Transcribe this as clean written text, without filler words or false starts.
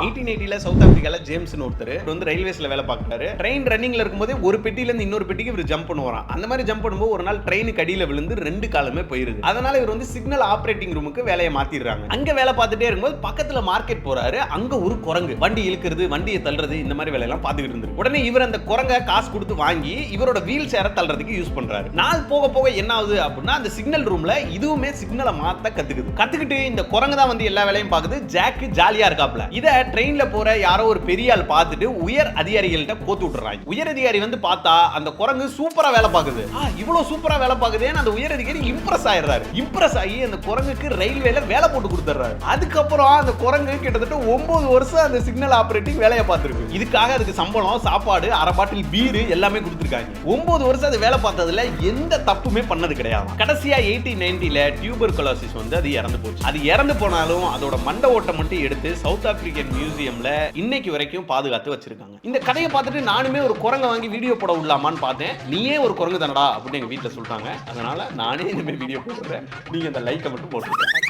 1880 south ஆப்பிரிக்கால ஜேம்ஸ்னு ஒருத்தர் வந்து ரயில்வேஸ்ல வேலை பார்க்கறாரு. ட்ரெயின் ரன்னிங்ல இருக்கும்போது ஒரு பெட்டில இருந்து இன்னொரு பெட்டிக்கு இவர் ஜம்ப் பண்ணுவாராம். அந்த மாதிரி ஜம்ப் பண்ணும்போது ஒரு நாள் ட்ரெயினுக்கு அடியில விழுந்து 2 காலுமே போயிருது. அதனால இவர் வந்து சிக்னல் ஆபரேட்டிங் ரூமுக்கு வேலையை மாத்திடுறாங்க. அங்க வேலை பார்த்துட்டே இருக்கும்போது பக்கத்துல மார்க்கெட் போறாரு. அங்க ஒரு குரங்கு வண்டி இழுக்கிறது, வண்டியை தள்ளுறது, இந்த மாதிரி வேலையெல்லாம் பார்த்துக்கிட்டு இருந்து உடனே இவர் அந்த குரங்க காசு கொடுத்து வாங்கி இவரோட வீல் சேரை தள்ளுறதுக்கு யூஸ் பண்றாரு. நாள் போக போக என்ன ஆகுது அப்படின்னா அந்த சிக்னல் ரூம்ல இதுவுமே சிக்னலை மாத்த கத்துக்கிட்டு இந்த குரங்கு தான் வந்து எல்லா வேலையும் பார்க்குது. ஜாக் ஜாலியா இருக்காப்ல. இத ட்ரெயின்ல போற யாரோ ஒரு பெரிய ஆள் பார்த்துட்டு உயர் அதிகாரிகள்ட்ட கோத்து விட்டுறாங்க. உயர் அதிகாரி வந்து பார்த்தா அந்த குரங்கு சூப்பரா வேலை பார்க்குது. இவ்வளவு சூப்பரா வேலை பார்க்குதேன்னு அந்த உயர் அதிகாரி இம்ப்ரெஸ் ஆயிடுறாரு. இம்ப்ரெஸ் ஆகி அந்த குரங்குக்கு ரயில்வேல வேலை போட்டு கொடுத்துறாரு. அதுக்கப்புறம் அந்த குரங்கு கிட்டத்தட்ட 9 வருஷம் அந்த சிக்னல் ஆபரேட்டிங் வேலையை பார்த்திருக்கு. இதுக்காக அதுக்கு சம்பளம், சாப்பாடு, அரை பாட்டில் பீர் எல்லாமே கொடுத்துருக்காங்க. 9 வருஷம் அது வேலை பார்த்ததுல எந்த தப்புமே பண்ணது கிடையாது. கடைசியா 1890ல டியூபர்குலோசிஸ் வந்து அது இறந்து போச்சு. அது இறந்து போனாலும் அதோட மண்டை ஓட்டை மட்டும் எடுத்து சவுத் ஆப்பிரிக்கன் மியூசியம்ல இன்னைக்கு வரைக்கும் பாதுகாத்து வச்சிருக்காங்க. இந்த கதையை பார்த்துட்டு நானுமே ஒரு குரங்க வாங்கி வீடியோ போட விடலாமான்னு பார்த்தேன். நீயே ஒரு குரங்கு தானடா அப்படின்னு எங்க வீட்டுல சொல்றாங்க. அதனால நானே இந்த மாதிரி வீடியோ போடுறேன். நீங்க அந்த லைக்கை மட்டும் போட்டுருங்க.